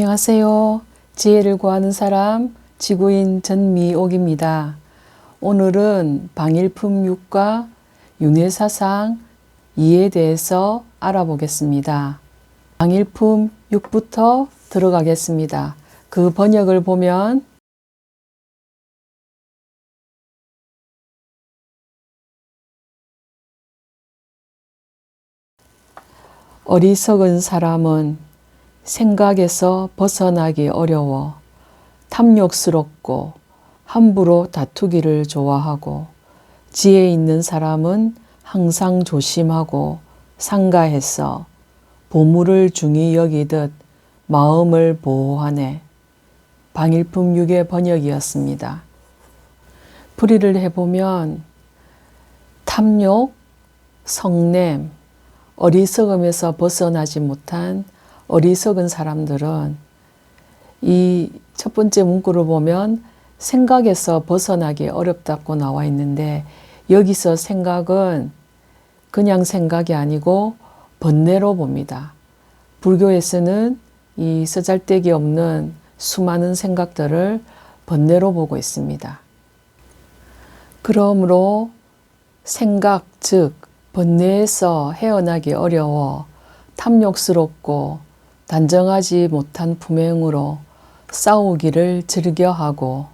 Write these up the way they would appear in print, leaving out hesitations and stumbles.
안녕하세요. 지혜를 구하는 사람 지구인 전미옥입니다. 오늘은 방일품 6과 윤회사상 2에 대해서 알아보겠습니다. 방일품 6부터 들어가겠습니다. 그 번역을 보면 어리석은 사람은 생각에서 벗어나기 어려워 탐욕스럽고 함부로 다투기를 좋아하고 지혜 있는 사람은 항상 조심하고 상가해서 보물을 중히 여기듯 마음을 보호하네. 방일품 6의 번역이었습니다. 풀이를 해보면 탐욕, 성냄, 어리석음에서 벗어나지 못한 어리석은 사람들은 이 첫 번째 문구를 보면 생각에서 벗어나기 어렵다고 나와 있는데, 여기서 생각은 그냥 생각이 아니고 번뇌로 봅니다. 불교에서는 이 쓰잘데기 없는 수많은 생각들을 번뇌로 보고 있습니다. 그러므로 생각, 즉 번뇌에서 헤어나기 어려워 탐욕스럽고 단정하지 못한 품행으로 싸우기를 즐겨하고,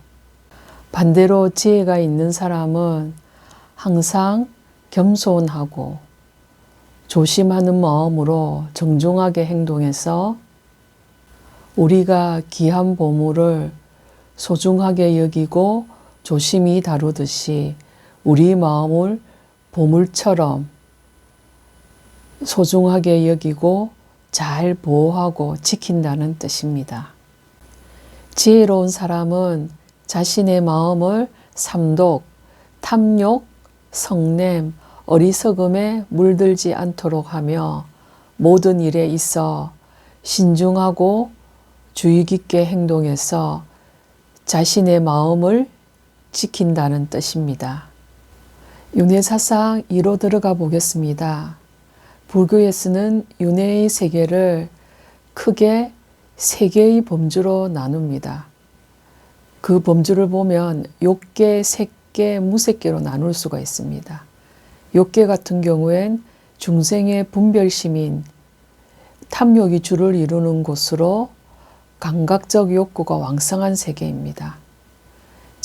반대로 지혜가 있는 사람은 항상 겸손하고 조심하는 마음으로 정중하게 행동해서 우리가 귀한 보물을 소중하게 여기고 조심히 다루듯이 우리 마음을 보물처럼 소중하게 여기고 잘 보호하고 지킨다는 뜻입니다. 지혜로운 사람은 자신의 마음을 삼독, 탐욕, 성냄, 어리석음에 물들지 않도록 하며 모든 일에 있어 신중하고 주의 깊게 행동해서 자신의 마음을 지킨다는 뜻입니다. 윤회사상 2로 들어가 보겠습니다. 불교에서는 윤회의 세계를 크게 3개의 범주로 나눕니다. 그 범주를 보면 욕계, 색계, 무색계로 나눌 수가 있습니다. 욕계 같은 경우엔 중생의 분별심인 탐욕이 주를 이루는 곳으로 감각적 욕구가 왕성한 세계입니다.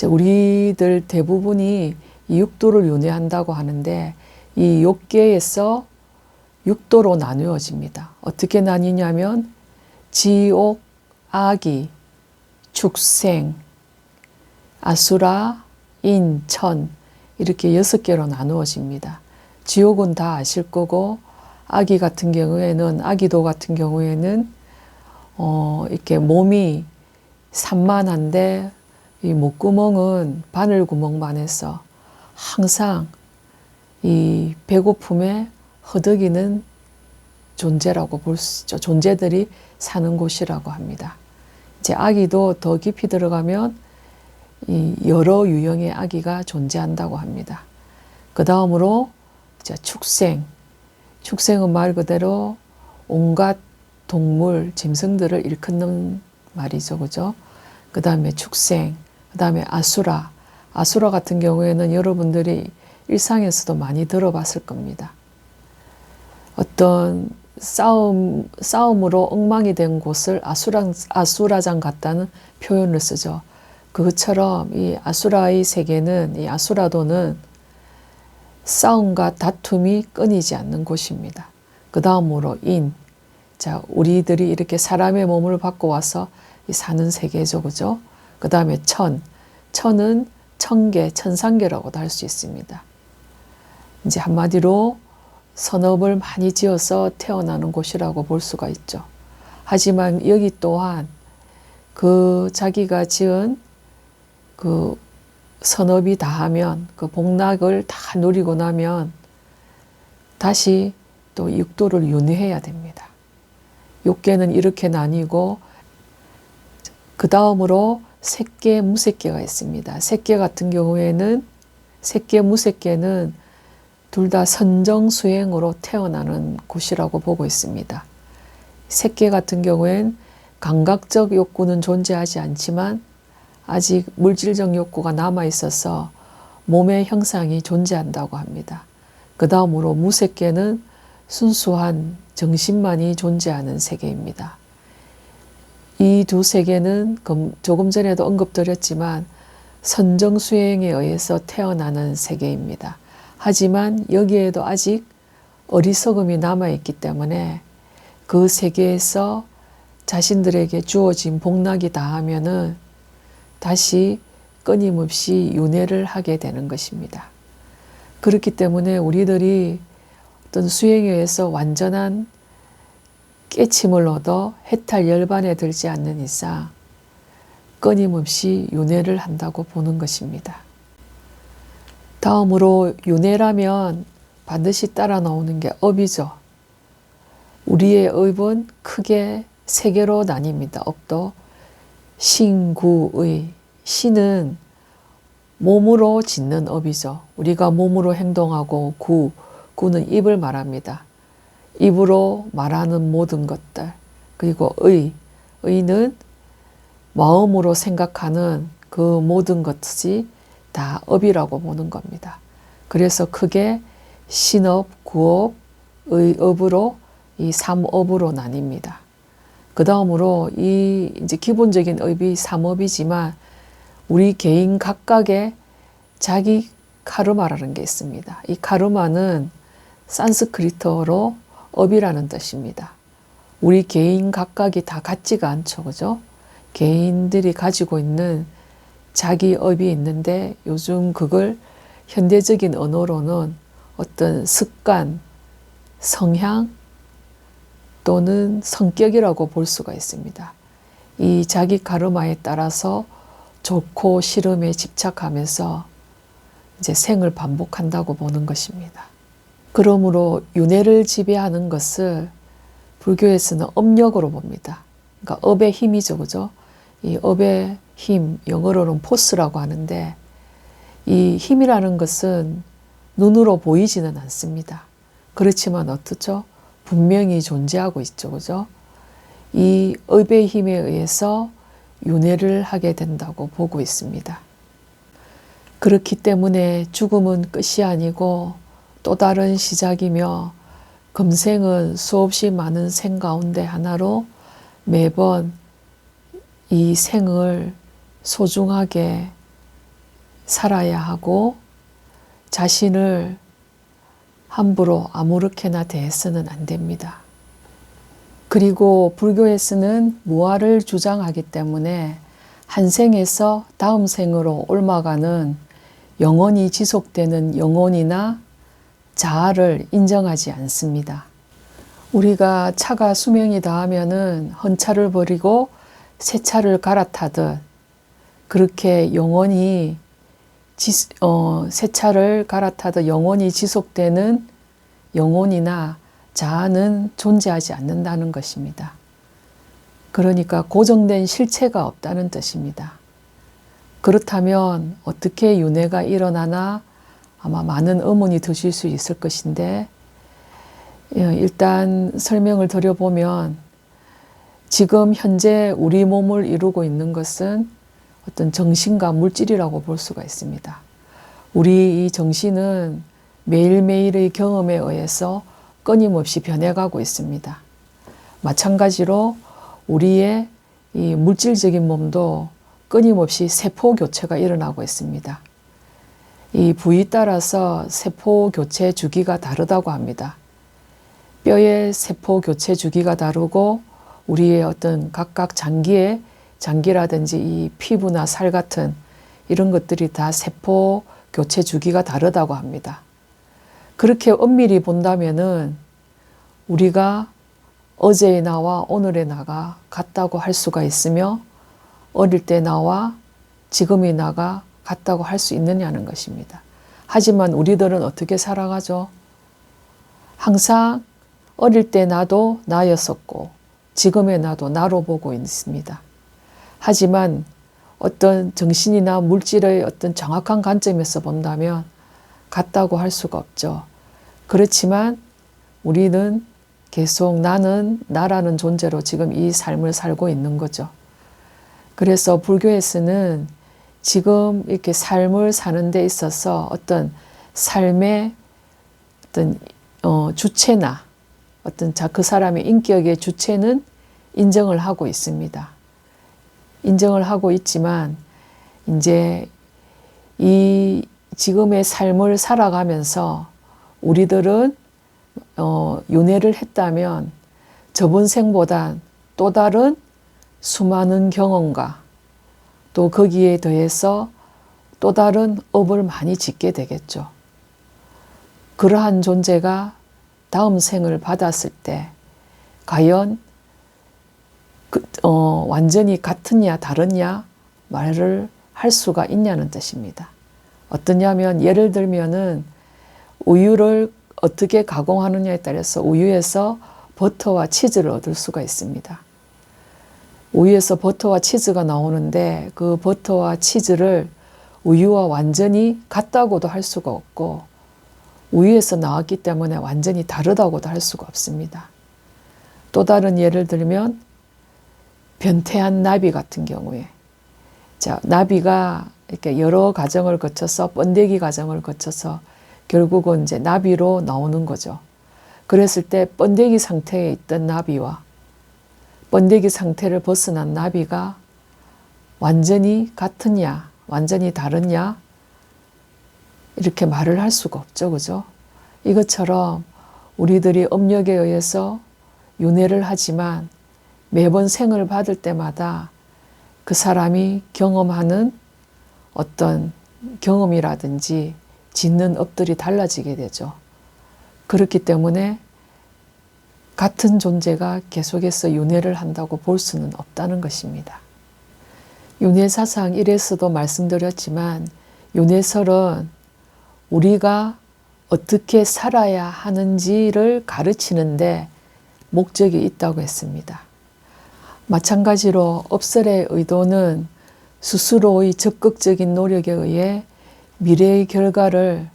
우리들 대부분이 이 육도를 윤회한다고 하는데, 이 욕계에서 6도로 나누어집니다. 어떻게 나뉘냐면 지옥, 아기, 축생, 아수라, 인, 천, 이렇게 6개로 나누어집니다. 지옥은 다 아실 거고, 아기 같은 경우에는, 아기도 같은 경우에는 이렇게 몸이 산만한데 이 목구멍은 바늘구멍만 해서 항상 이 배고픔에 허덕이는 존재라고 볼 수 있죠. 존재들이 사는 곳이라고 합니다. 이제 아기도 더 깊이 들어가면 이 여러 유형의 아기가 존재한다고 합니다. 그 다음으로 이제 축생. 축생은 말 그대로 온갖 동물, 짐승들을 일컫는 말이죠. 그죠? 그 다음에 축생. 그 다음에 아수라. 아수라 같은 경우에는 여러분들이 일상에서도 많이 들어봤을 겁니다. 어떤 싸움으로 엉망이 된 곳을 아수라장 같다는 표현을 쓰죠. 그것처럼 이 아수라의 세계는, 이 아수라도는 싸움과 다툼이 끊이지 않는 곳입니다. 그 다음으로 인. 자, 우리들이 이렇게 사람의 몸을 받고 와서 사는 세계죠. 그죠? 그 다음에 천. 천은 천계, 천상계라고도 할 수 있습니다. 이제 한마디로 선업을 많이 지어서 태어나는 곳이라고 볼 수가 있죠. 하지만 여기 또한 그 자기가 지은 그 선업이 다하면, 그 복락을 다 누리고 나면 다시 또 육도를 윤회해야 됩니다. 욕계는 이렇게 나뉘고, 그 다음으로 색계, 무색계가 있습니다. 색계 같은 경우에는, 색계, 무색계는 둘 다 선정수행으로 태어나는 곳이라고 보고 있습니다. 색계 같은 경우엔 감각적 욕구는 존재하지 않지만 아직 물질적 욕구가 남아있어서 몸의 형상이 존재한다고 합니다. 그 다음으로 무색계는 순수한 정신만이 존재하는 세계입니다. 이 두 세계는 조금 전에도 언급드렸지만 선정수행에 의해서 태어나는 세계입니다. 하지만 여기에도 아직 어리석음이 남아있기 때문에 그 세계에서 자신들에게 주어진 복락이 다하면은 다시 끊임없이 윤회를 하게 되는 것입니다. 그렇기 때문에 우리들이 어떤 수행에 의해서 완전한 깨침을 얻어 해탈 열반에 들지 않는 이상 끊임없이 윤회를 한다고 보는 것입니다. 다음으로 윤회라면 반드시 따라 나오는 게 업이죠. 우리의 업은 크게 세 개로 나뉩니다. 업도 신구의, 신은 몸으로 짓는 업이죠. 우리가 몸으로 행동하고 구는 입을 말합니다. 입으로 말하는 모든 것들. 그리고 의는 마음으로 생각하는 그 모든 것이 다 업이라고 보는 겁니다. 그래서 크게 신업, 구업, 의업으로 이 삼업으로 나뉩니다. 그 다음으로 이 이제 기본적인 업이 삼업이지만 우리 개인 각각의 자기 카르마라는 게 있습니다. 이 카르마는 산스크리트어로 업이라는 뜻입니다. 우리 개인 각각이 다 같지가 않죠. 그죠? 개인들이 가지고 있는 자기 업이 있는데 요즘 그걸 현대적인 언어로는 어떤 습관, 성향 또는 성격이라고 볼 수가 있습니다. 이 자기 카르마에 따라서 좋고 싫음에 집착하면서 이제 생을 반복한다고 보는 것입니다. 그러므로 윤회를 지배하는 것을 불교에서는 업력으로 봅니다. 그러니까 업의 힘이죠. 그죠? 이 업의 힘, 영어로는 포스라고 하는데 이 힘이라는 것은 눈으로 보이지는 않습니다. 그렇지만 어떻죠? 분명히 존재하고 있죠. 그죠? 이 업의 힘에 의해서 윤회를 하게 된다고 보고 있습니다. 그렇기 때문에 죽음은 끝이 아니고 또 다른 시작이며 금생은 수없이 많은 생 가운데 하나로 매번 이 생을 소중하게 살아야 하고 자신을 함부로 아무렇게나 대해서는 안 됩니다. 그리고 불교에서는 무아를 주장하기 때문에 한 생에서 다음 생으로 옮아가는 영원히 지속되는 영혼이나 자아를 인정하지 않습니다. 우리가 차가 수명이 다하면은 헌차를 버리고 새 차를 갈아타듯 그렇게 영원히 새 차를 갈아타듯 영원히 지속되는 영혼이나 자아는 존재하지 않는다는 것입니다. 그러니까 고정된 실체가 없다는 뜻입니다. 그렇다면 어떻게 윤회가 일어나나 아마 많은 의문이 드실 수 있을 것인데 일단 설명을 드려보면 지금 현재 우리 몸을 이루고 있는 것은 어떤 정신과 물질이라고 볼 수가 있습니다. 우리 이 정신은 매일매일의 경험에 의해서 끊임없이 변해가고 있습니다. 마찬가지로 우리의 이 물질적인 몸도 끊임없이 세포 교체가 일어나고 있습니다. 이 부위에 따라서 세포 교체 주기가 다르다고 합니다. 뼈의 세포 교체 주기가 다르고 우리의 어떤 각각 장기라든지 이 피부나 살 같은 이런 것들이 다 세포 교체 주기가 다르다고 합니다. 그렇게 엄밀히 본다면은 우리가 어제의 나와 오늘의 나가 같다고 할 수가 있으며 어릴 때 나와 지금의 나가 같다고 할 수 있느냐는 것입니다. 하지만 우리들은 어떻게 살아가죠? 항상 어릴 때 나도 나였었고 지금의 나도 나로 보고 있습니다. 하지만 어떤 정신이나 물질의 어떤 정확한 관점에서 본다면 같다고 할 수가 없죠. 그렇지만 우리는 계속 나는 나라는 존재로 지금 이 삶을 살고 있는 거죠. 그래서 불교에서는 지금 이렇게 삶을 사는 데 있어서 어떤 삶의 어떤 주체나 어떤 그 사람의 인격의 주체는 인정을 하고 있습니다. 인정을 하고 있지만 이제 이 지금의 삶을 살아가면서 우리들은 윤회를 했다면 저번 생보단 또 다른 수많은 경험과 또 거기에 더해서 또 다른 업을 많이 짓게 되겠죠. 그러한 존재가 다음 생을 받았을 때 과연 완전히 같으냐 다르냐 말을 할 수가 있냐는 뜻입니다. 어떠냐면 예를 들면은 우유를 어떻게 가공하느냐에 따라서 우유에서 버터와 치즈를 얻을 수가 있습니다. 우유에서 버터와 치즈가 나오는데 그 버터와 치즈를 우유와 완전히 같다고도 할 수가 없고 우유에서 나왔기 때문에 완전히 다르다고도 할 수가 없습니다. 또 다른 예를 들면 변태한 나비 같은 경우에 자, 나비가 이렇게 여러 과정을 거쳐서 번데기 과정을 거쳐서 결국은 이제 나비로 나오는 거죠. 그랬을 때 번데기 상태에 있던 나비와 번데기 상태를 벗어난 나비가 완전히 같으냐, 완전히 다르냐 이렇게 말을 할 수가 없죠, 그죠? 이것처럼 우리들이 업력에 의해서 윤회를 하지만 매번 생을 받을 때마다 그 사람이 경험하는 어떤 경험이라든지 짓는 업들이 달라지게 되죠. 그렇기 때문에 같은 존재가 계속해서 윤회를 한다고 볼 수는 없다는 것입니다. 윤회사상 1에서도 말씀드렸지만 윤회설은 우리가 어떻게 살아야 하는지를 가르치는데 목적이 있다고 했습니다. 마찬가지로 업설의 의도는 스스로의 적극적인 노력에 의해 미래의 결과를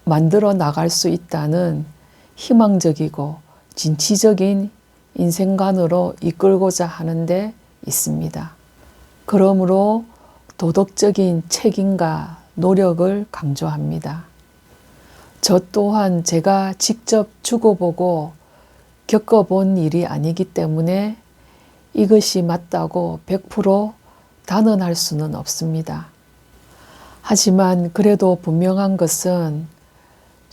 만들어 나갈 수 있다는 희망적이고 진취적인 인생관으로 이끌고자 하는데 있습니다. 그러므로 도덕적인 책임과 노력을 강조합니다. 저 또한 제가 직접 죽어보고 겪어본 일이 아니기 때문에 이것이 맞다고 100% 단언할 수는 없습니다. 하지만 그래도 분명한 것은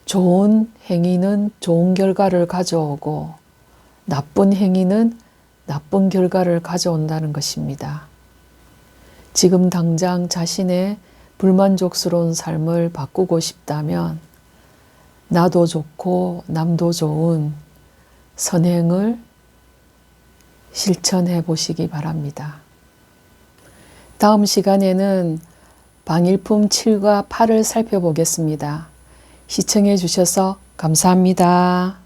좋은 행위는 좋은 결과를 가져오고 나쁜 행위는 나쁜 결과를 가져온다는 것입니다. 지금 당장 자신의 불만족스러운 삶을 바꾸고 싶다면 나도 좋고 남도 좋은 선행을 실천해 보시기 바랍니다. 다음 시간에는 방일품 7과 8을 살펴보겠습니다. 시청해 주셔서 감사합니다.